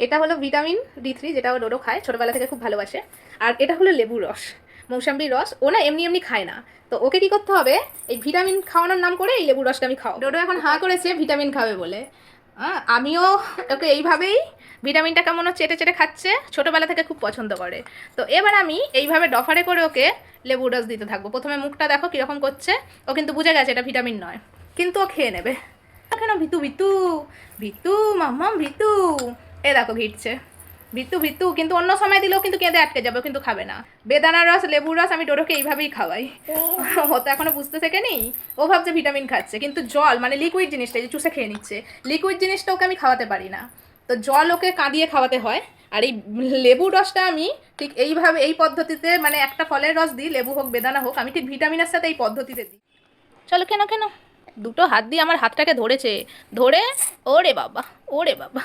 এটা হলো vitamin D3, যেটা ও ডোডো খায়, ছোটোবেলা থেকে খুব ভালোবাসে। আর এটা হলো লেবু রস, মৌসাম্বির রস। ও না এমনি এমনি খায় না, তো ওকে কি করতে হবে, এই ভিটামিন খাওয়ানোর নাম করে এই লেবু রসটা আমি খাও। ডোডো এখন হাঁ করেছে ভিটামিন খাবে বলে। আমিও ওকে এইভাবেই, ভিটামিনটা কেমন চেটে চেটে খাচ্ছে, ছোটোবেলা থেকে খুব পছন্দ করে। তো এবার আমি এইভাবে ডফারে করে ওকে লেবু রস দিতে থাকবো। প্রথমে মুখটা দেখো কীরকম করছে, ও কিন্তু বুঝে গেছে এটা ভিটামিন নয়, কিন্তু ও খেয়ে নেবে। কেন ভিতু ভিতু ভিতু মাম্মাম ভিতু, এ দেখো ভিড়ছে ভিতু ভিতু। কিন্তু অন্য সময় দিলেও কিন্তু কেঁদে আটকে যাবে, কিন্তু খাবে না। বেদানার রস, লেবুর রস আমি ডোডোকে এইভাবেই খাওয়াই। ও তো এখনো বুঝতে শেখেনি, ও ভাবছে ভিটামিন খাচ্ছে, কিন্তু জল মানে লিকুইড জিনিসটা যে চুষে খেয়ে নিচ্ছে, লিকুইড জিনিসটা ওকে আমি খাওয়াতে পারি না। তো জল ওকে কাঁদিয়ে খাওয়াতে হয়। আর এই লেবুর রসটা আমি ঠিক এইভাবে, এই পদ্ধতিতে, মানে একটা ফলের রস দিই, লেবু হোক বেদানা হোক, আমি ঠিক ভিটামিনের সাথে এই পদ্ধতিতে দিই। চলো কেন কেন, দুটো হাত দিয়ে আমার হাতটাকে ধরেছে, ধরে ওরে বাবা, ওরে বাবা।